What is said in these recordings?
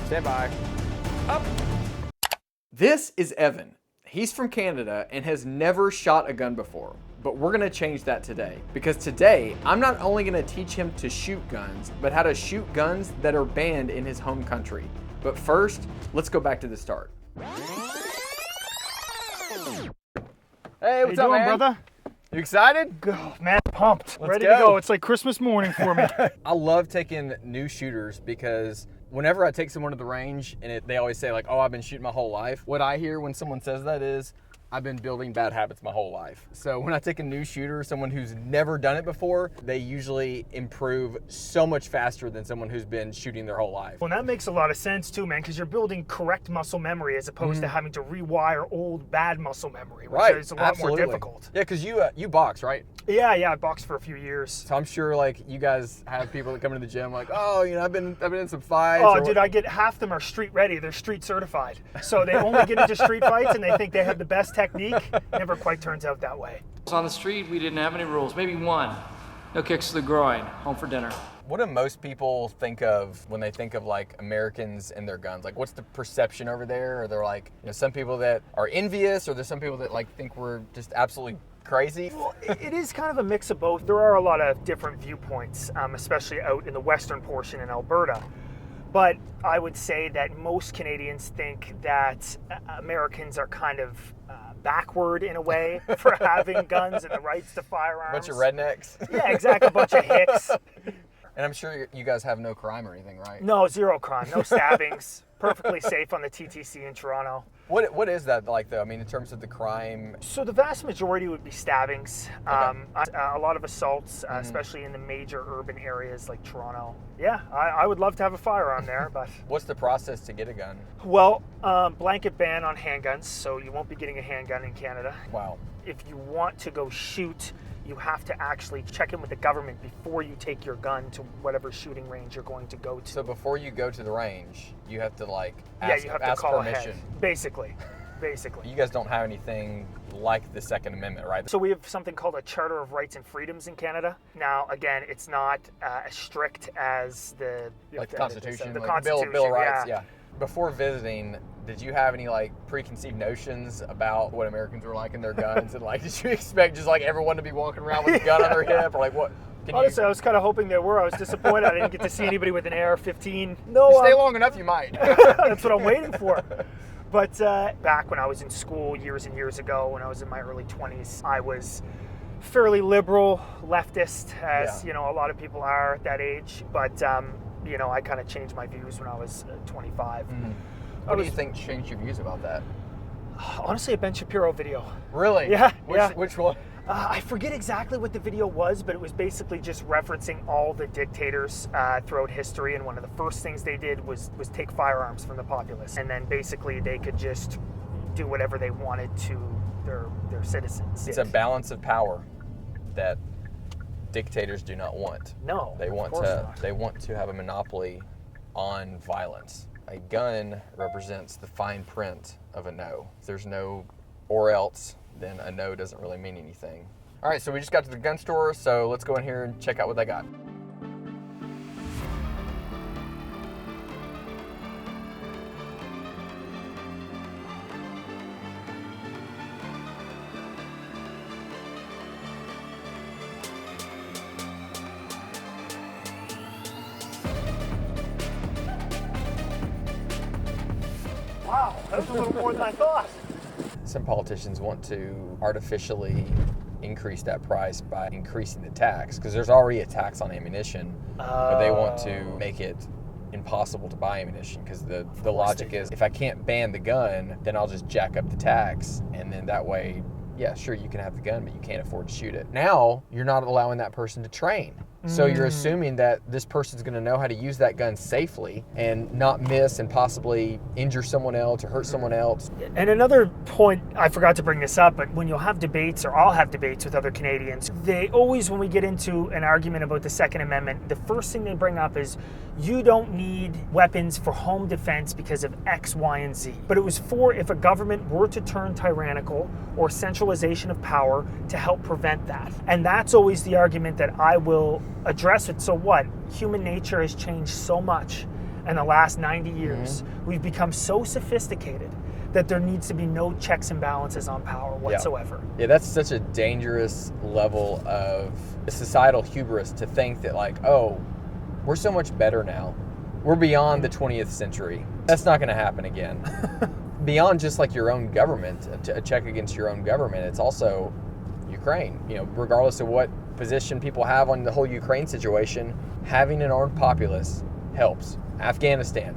Stand by. Up. This is Evan. He's from Canada and has never shot a gun before. But we're gonna change that today. Because today, I'm not only gonna teach him to shoot guns, but how to shoot guns that are banned in his home country. But first, let's go back to the start. Hey, what's up, man? Brother? You excited? Oh, man, pumped. Let's Ready go. to go. It's like Christmas morning for me. I love taking new shooters because whenever I take someone to the range and they always say like, oh, I've been shooting my whole life. What I hear when someone says that is, I've been building bad habits my whole life. So when I take a new shooter, someone who's never done it before, they usually improve so much faster than someone who's been shooting their whole life. Well, that makes a lot of sense too, man, because you're building correct muscle memory as opposed to having to rewire old bad muscle memory, which is a lot more difficult. Yeah, because you box, right? Yeah, I boxed for a few years. So I'm sure like you guys have people that come into the gym like, oh, you know, I've been in some fights. Oh, dude, I get half them are street ready. They're street certified. So they only get into street fights and they think they have the best technique. Never quite turns out that way. On the street, we didn't have any rules. Maybe one. No kicks to the groin. Home for dinner. What do most people think of when they think of like Americans and their guns? Like, what's the perception over there? Are there like, you know, some people that are envious, or there's some people that like think we're just absolutely crazy? Well, it is kind of a mix of both. There are a lot of different viewpoints, especially out in the western portion in Alberta. But I would say that most Canadians think that Americans are kind of backward in a way for having guns and the rights to firearms. A bunch of rednecks. Yeah, exactly. A bunch of hicks. And I'm sure you guys have no crime or anything, right? No, zero crime. No stabbings. Perfectly safe on the TTC in Toronto. What is that like, though? I mean, in terms of the crime? So the vast majority would be stabbings. Okay. A lot of assaults, especially in the major urban areas like Toronto. Yeah, I would love to have a firearm there, but... What's the process to get a gun? Well, blanket ban on handguns, so you won't be getting a handgun in Canada. Wow. If you want to go shoot, you have to actually check in with the government before you take your gun to whatever shooting range you're going to go to. So before you go to the range, you have to like you have to call permission. ahead. Basically. You guys don't have anything like the Second Amendment, right? So we have something called a Charter of Rights and Freedoms in Canada. Now, again, it's not as strict as the Constitution, the like Constitution, Bill of Rights. Yeah. Before visiting, did you have any like preconceived notions about what Americans were like in their guns, and like did you expect just like everyone to be walking around with a gun on their hip, or like what? Honestly, I was kind of hoping there were. I was disappointed I didn't get to see anybody with an AR-15. No, stay long enough, you might. That's what I'm waiting for. But back when I was in school years and years ago, when I was in my early 20s, I was fairly liberal, leftist, as you know, a lot of people are at that age. But you know, I kind of changed my views when I was 25. What do you think changed your views about that? Honestly, a Ben Shapiro video. Really? Yeah. Which one? I forget exactly what the video was, but it was basically just referencing all the dictators throughout history, and one of the first things they did was take firearms from the populace, and then basically they could just do whatever they wanted to their citizens. It's a balance of power that dictators do not want. No, they want to have a monopoly on violence. A gun represents the fine print of a no. If there's no or else, then a no doesn't really mean anything. All right, so we just got to the gun store, so let's go in here and check out what they got. Wow, that was a little more than I thought. Some politicians want to artificially increase that price by increasing the tax, because there's already a tax on ammunition, but they want to make it impossible to buy ammunition, because the logic is, if I can't ban the gun, then I'll just jack up the tax, and then that way, yeah, sure, you can have the gun, but you can't afford to shoot it. Now, you're not allowing that person to train. So you're assuming that this person's going to know how to use that gun safely and not miss and possibly injure someone else or hurt someone else. And another point, I forgot to bring this up, but when you'll have debates, or I'll have debates with other Canadians, they always, when we get into an argument about the Second Amendment, the first thing they bring up is, you don't need weapons for home defense because of X, Y, and Z. But it was for if a government were to turn tyrannical or centralization of power to help prevent that. And that's always the argument that I will address it. So what? Human nature has changed so much. in the last 90 years, we've become so sophisticated that there needs to be no checks and balances on power whatsoever. Yeah, that's such a dangerous level of societal hubris to think that like, oh, we're so much better now. We're beyond the 20th century. That's not going to happen again. Beyond just like your own government, a check against your own government, it's also Ukraine. You know, regardless of what position people have on the whole Ukraine situation, having an armed populace helps. Afghanistan.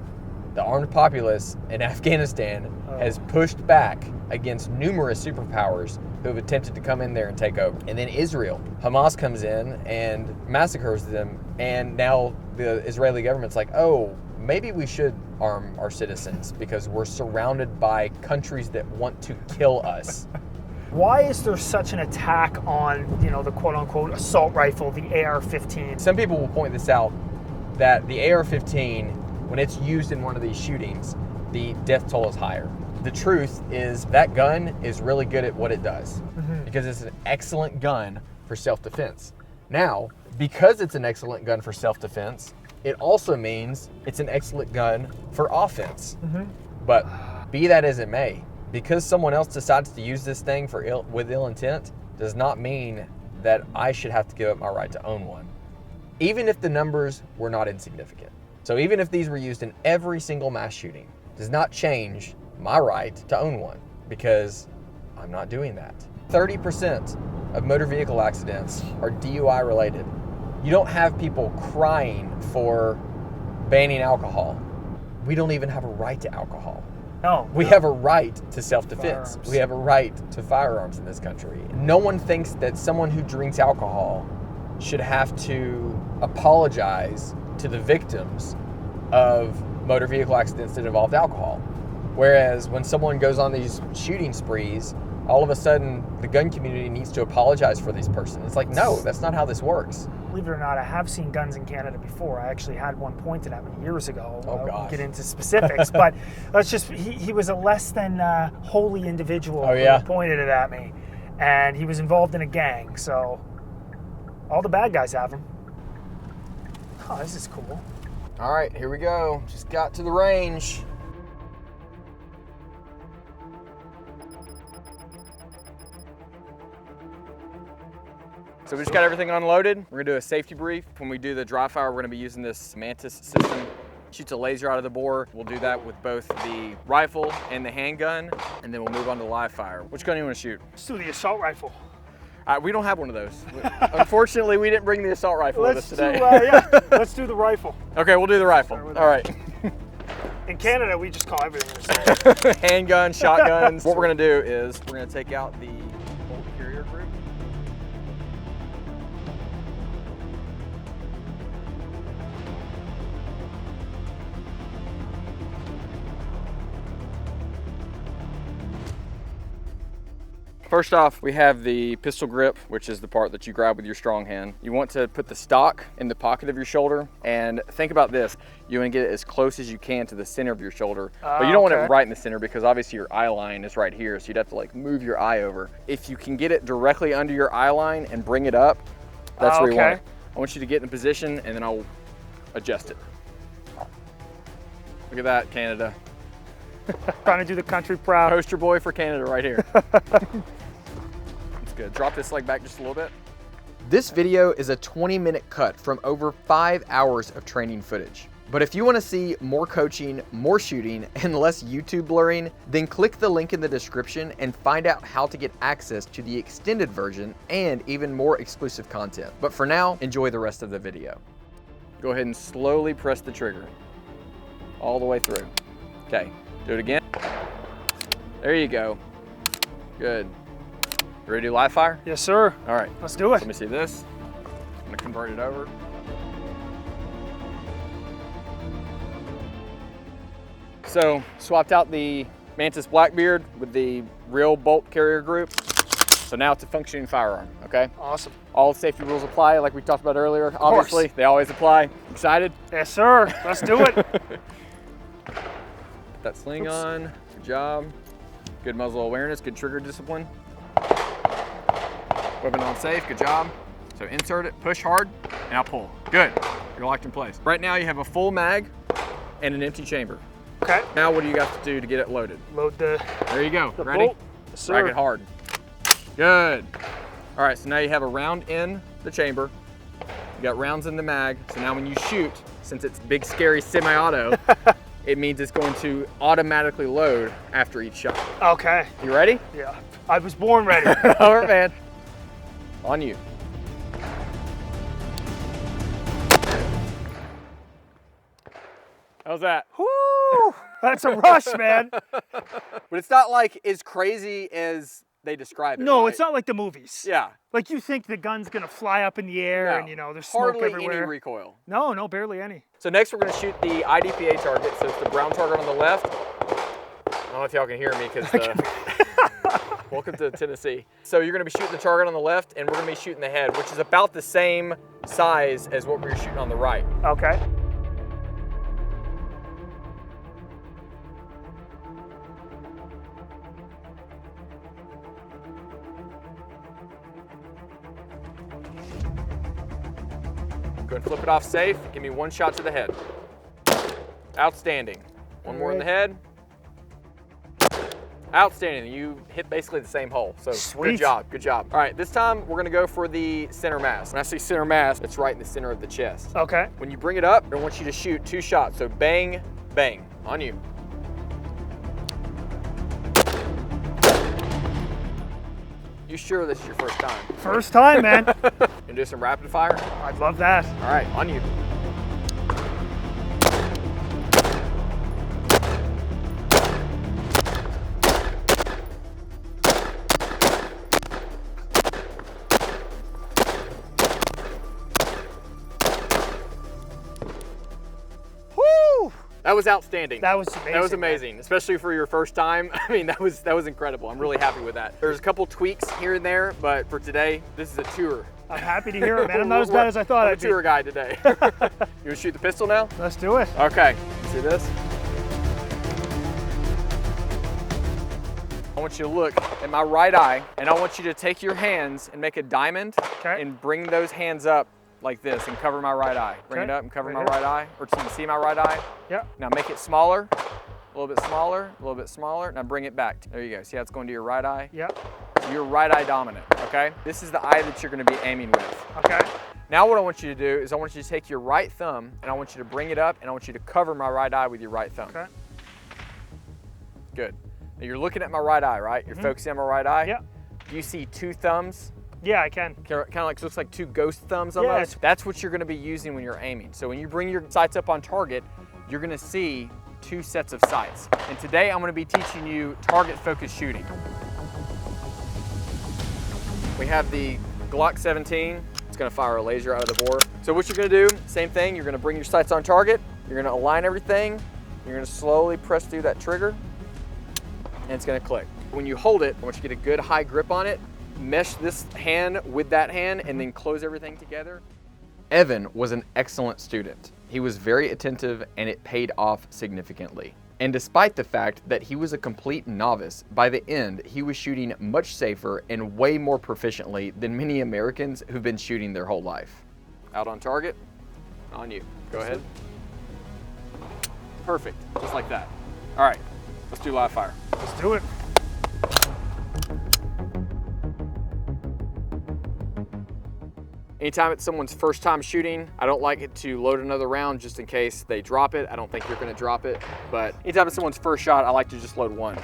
The armed populace in Afghanistan has pushed back against numerous superpowers who have attempted to come in there and take over. And then Israel. Hamas comes in and massacres them, and now the Israeli government's like, oh, maybe we should arm our citizens because we're surrounded by countries that want to kill us. Why is there such an attack on, you know, the quote-unquote assault rifle, the AR-15? Some people will point this out, that the AR-15, when it's used in one of these shootings, the death toll is higher. The truth is that gun is really good at what it does because it's an excellent gun for self-defense. Now, because it's an excellent gun for self-defense, it also means it's an excellent gun for offense. But be that as it may, because someone else decides to use this thing with ill intent does not mean that I should have to give up my right to own one, even if the numbers were not insignificant. So even if these were used in every single mass shooting, does not change my right to own one, because I'm not doing that. 30% of motor vehicle accidents are DUI related. You don't have people crying for banning alcohol. We don't even have a right to alcohol. No. We have a right to self-defense. Firearms. We have a right to firearms in this country. No one thinks that someone who drinks alcohol should have to apologize to the victims of motor vehicle accidents that involved alcohol. Whereas when someone goes on these shooting sprees, all of a sudden the gun community needs to apologize for these persons. It's like, no, that's not how this works. Believe it or not, I have seen guns in Canada before. I actually had one pointed at me years ago. Oh, I won't gosh. get into specifics, but let's just, he was a less than holy individual Oh, yeah. who pointed it at me. And he was involved in a gang, so all the bad guys have them. Oh, this is cool. All right, here we go. Just got to the range. So we just got everything unloaded. We're gonna do a safety brief. When we do the dry fire, we're gonna be using this Mantis system. Shoots a laser out of the bore. We'll do that with both the rifle and the handgun, and then we'll move on to live fire. Which gun do you wanna shoot? Let's do the assault rifle. We don't have one of those. Unfortunately, we didn't bring the assault rifle with us today. Let's do the rifle. Okay, we'll do the rifle. All right. In Canada, we just call everything an assault. Handgun, shotguns. What we're gonna do is we're gonna take out the bolt carrier group. First off, we have the pistol grip, which is the part that you grab with your strong hand. You want to put the stock in the pocket of your shoulder, and think about this. You want to get it as close as you can to the center of your shoulder, but you don't want it right in the center because obviously your eye line is right here, so you'd have to like move your eye over. If you can get it directly under your eye line and bring it up, that's where you want it. I want you to get in position and then I'll adjust it. Look at that, Canada. Trying to do the country proud. Poster boy for Canada right here. That's good. Drop this leg back just a little bit. This video is a 20-minute cut from over 5 hours of training footage. But if you want to see more coaching, more shooting, and less YouTube blurring, then click the link in the description and find out how to get access to the extended version and even more exclusive content. But for now, enjoy the rest of the video. Go ahead and slowly press the trigger all the way through. Okay, do it again. There you go. Good. You ready to do live fire? Yes, sir. All right. Let's do it. Let me see this. I'm gonna convert it over. So, swapped out the Mantis Blackbeard with the real bolt carrier group. So now it's a functioning firearm, okay? Awesome. All safety rules apply, like we talked about earlier. Obviously, they always apply. Excited? Yes, sir. Let's do it. Put that sling on. Good job. Good muzzle awareness, good trigger discipline. Weapon on safe, good job. So insert it, push hard, and now pull. Good, you're locked in place. Right now you have a full mag and an empty chamber. Okay. Now what do you got to do to get it loaded? Load the There you go. the Ready? bolt. Sir. Crack it hard. Good. All right, so now you have a round in the chamber. You got rounds in the mag. So now when you shoot, since it's big, scary semi-auto, it means it's going to automatically load after each shot. Okay. You ready? Yeah. I was born ready. All right, man. On you. How's that? Woo! That's a rush, man. But it's not like as crazy as they describe it. No, right? it's not like the movies. Yeah. Like you think the gun's gonna fly up in the air No. and there's smoke Hardly everywhere. any recoil. No, barely any. So next we're gonna shoot the IDPA target. So it's the brown target on the left. I don't know if y'all can hear me because welcome to Tennessee. So you're gonna be shooting the target on the left and we're gonna be shooting the head, which is about the same size as what we were shooting on the right. Okay. Go and flip it off safe. Give me one shot to the head. Outstanding. One more in the head. Outstanding. You hit basically the same hole. So Sweet. Good job, good job. All right, this time we're gonna go for the center mass. When I say center mass, it's right in the center of the chest. Okay. When you bring it up, I want you to shoot 2 shots. So bang, bang, on you. You sure this is your first time? First time, man. And do some rapid fire? I'd love that. All right, on you. Woo! That was outstanding. That was amazing. That was amazing, especially for your first time. I mean, that was incredible. I'm really happy with that. There's a couple tweaks here and there, but for today, this is a tour. I'm happy to hear it, man. I'm not as bad as I thought I'm I'd a be. tour guide today. You wanna shoot the pistol now? Let's do it. Okay, see this? I want you to look at my right eye, and I want you to take your hands and make a diamond, Okay. and bring those hands up like this and cover my right eye. Bring Okay. it up and cover Right my here. right eye, or so you can see my right eye. Yeah. Now make it smaller, a little bit smaller, a little bit smaller. Now bring it back. There you go. See how it's going to your right eye? Yeah. Your right eye dominant, okay? This is the eye that you're gonna be aiming with. Okay. Now what I want you to do is I want you to take your right thumb and I want you to bring it up and I want you to cover my right eye with your right thumb. Okay. Good. Now you're looking at my right eye, right? You're focusing on my right eye? Yeah. Do you see 2 thumbs? Yeah, I can. Kind of like, looks like 2 ghost thumbs almost? Yes. That's what you're gonna be using when you're aiming. So when you bring your sights up on target, you're gonna see 2 sets of sights. And today I'm gonna be teaching you target focused shooting. We have the Glock 17. It's gonna fire a laser out of the bore. So what you're gonna do, same thing, you're gonna bring your sights on target, you're gonna align everything, you're gonna slowly press through that trigger, and it's gonna click. When you hold it, I want you to get a good high grip on it, mesh this hand with that hand, and then close everything together. Evan was an excellent student. He was very attentive and it paid off significantly. And despite the fact that he was a complete novice, by the end, he was shooting much safer and way more proficiently than many Americans who've been shooting their whole life. Out on target, on you. Go ahead. Perfect, just like that. All right, let's do live fire. Let's do it. Anytime it's someone's first time shooting, I don't like it to load another round just in case they drop it. I don't think you're gonna drop it, but anytime it's someone's first shot, I like to just load one.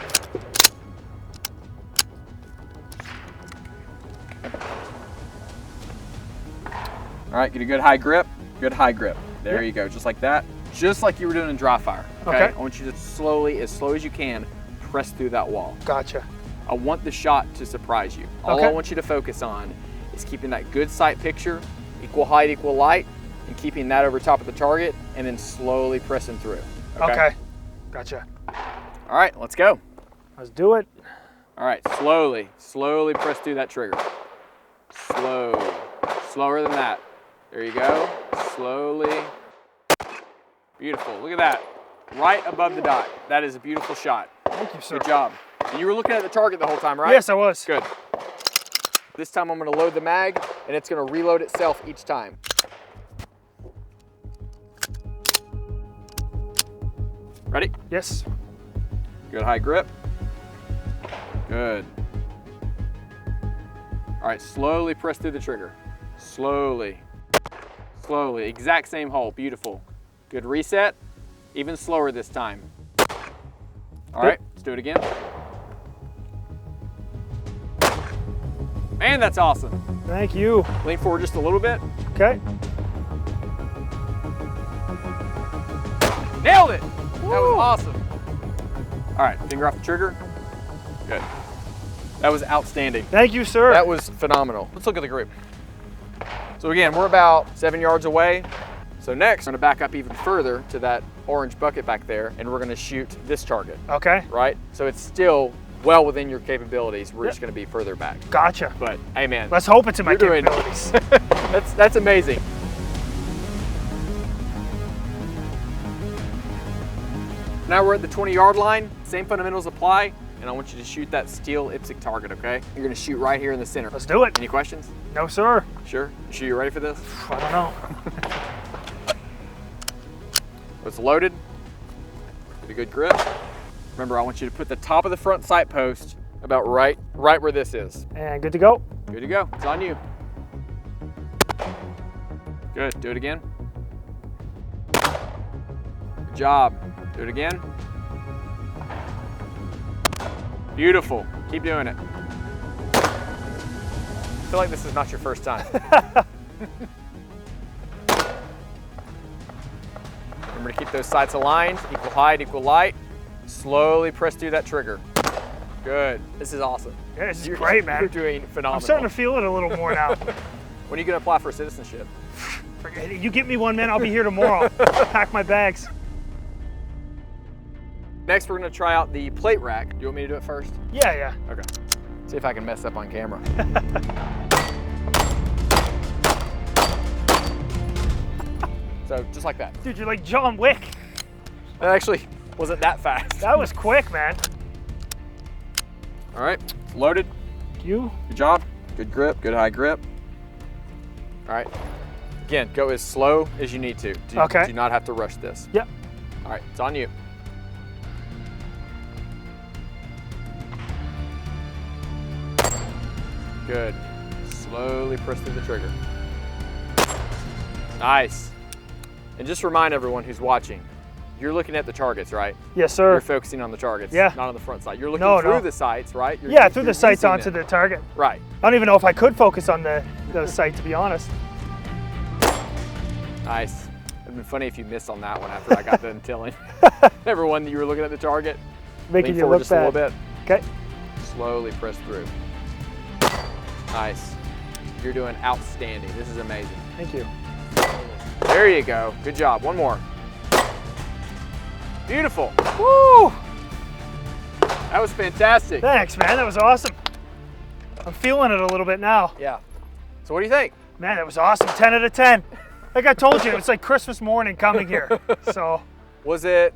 All right, get a good high grip, good high grip. There you go, just like that. Just like you were doing in dry fire, okay? I want you to slowly, as slow as you can, press through that wall. Gotcha. I want the shot to surprise you. All I want you to focus on is keeping that good sight picture, equal height, equal light, and keeping that over top of the target, and then slowly pressing through. Okay. Gotcha. All right, let's go. Let's do it. All right, slowly press through that trigger. Slower than that. There you go, slowly. Beautiful, look at that. Right above the dot. That is a beautiful shot. Thank you, sir. Good job. And you were looking at the target the whole time, right? Yes, I was. Good. This time I'm gonna load the mag and it's gonna reload itself each time. Ready? Yes. Good high grip. Good. All right, slowly press through the trigger. Slowly. Slowly. Exact same hole. Beautiful. Good reset. Even slower this time. All right, let's do it again. Man, that's awesome. Thank you. Lean forward just a little bit. Okay. Nailed it. That was awesome. All right, finger off the trigger. Good. That was outstanding. Thank you, sir. That was phenomenal. Let's look at the group. So again, we're about 7 yards away. So next, I'm gonna back up even further to that orange bucket back there, and we're gonna shoot this target, Okay. right? So it's still well within your capabilities. We're just gonna be further back. Gotcha. But hey man, Let's hope it's in my you're doing- capabilities. that's amazing. Now we're at the 20-yard line. Same fundamentals apply, and I want you to shoot that steel IPSC target, okay? You're gonna shoot right here in the center. Let's do it. Any questions? No, sir. Sure? You sure you're ready for this? I don't know. It's loaded. Get a good grip. Remember, I want you to put the top of the front sight post about right where this is. And good to go. Good to go. It's on you. Good. Do it again. Good job. Do it again. Beautiful. Keep doing it. I feel like this is not your first time. Remember to keep those sights aligned, equal height, equal light. Slowly press through that trigger. Good. This is awesome. Yeah, this is great, man. You're doing phenomenal. I'm starting to feel it a little more now. When are you going to apply for citizenship? Forget it. You get me one, man. I'll be here tomorrow. Pack my bags. Next, we're going to try out the plate rack. Do you want me to do it first? Yeah, yeah. Okay. See if I can mess up on camera. So just like that. Dude, you're like John Wick. That actually wasn't that fast. That was quick, man. All right, loaded. You? Good job. Good grip, good high grip. All right. Again, go as slow as you need to. Okay. Do not have to rush this. Yep. All right, it's on you. Good. Slowly press through the trigger. Nice. And just remind everyone who's watching, you're looking at the targets, right? Yes, sir. You're focusing on the targets, Yeah. not on the front sight. You're looking through the sights, right? Yeah, through you're the sights using onto them. the target. Right. I don't even know if I could focus on the sight, to be honest. Nice. It'd been funny if you missed on that one after I got done telling everyone that you were looking at the target. Making Lean you forward look just a little bad. bit. Okay. Slowly press through. Nice. You're doing outstanding. This is amazing. Thank you. There you go. Good job. One more. Beautiful. Woo! That was fantastic. Thanks, man. That was awesome. I'm feeling it a little bit now. Yeah. So what do you think? Man, that was awesome. 10 out of 10. Like I told you, it's like Christmas morning coming here. So. Was it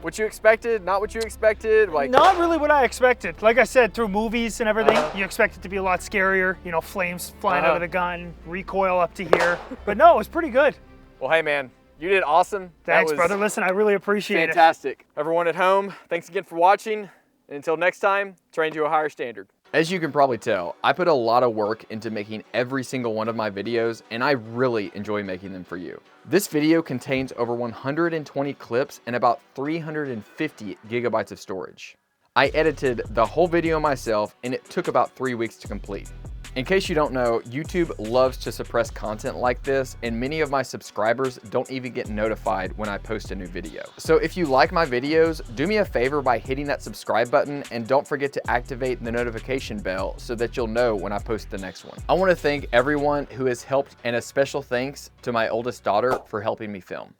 what you expected? Not what you expected? Like Not really what I expected. Like I said, through movies and everything, you expect it to be a lot scarier. You know, flames flying out of the gun, recoil up to here. But no, it was pretty good. Well, hey man, you did awesome. Thanks, that was brother. Listen, I really appreciate fantastic. Everyone at home, thanks again for watching. And until next time, train to a higher standard. As you can probably tell, I put a lot of work into making every single one of my videos, and I really enjoy making them for you. This video contains over 120 clips and about 350 gigabytes of storage. I edited the whole video myself, and it took about 3 weeks to complete. In case you don't know, YouTube loves to suppress content like this, and many of my subscribers don't even get notified when I post a new video. So if you like my videos, do me a favor by hitting that subscribe button, and don't forget to activate the notification bell so that you'll know when I post the next one. I want to thank everyone who has helped, and a special thanks to my oldest daughter for helping me film.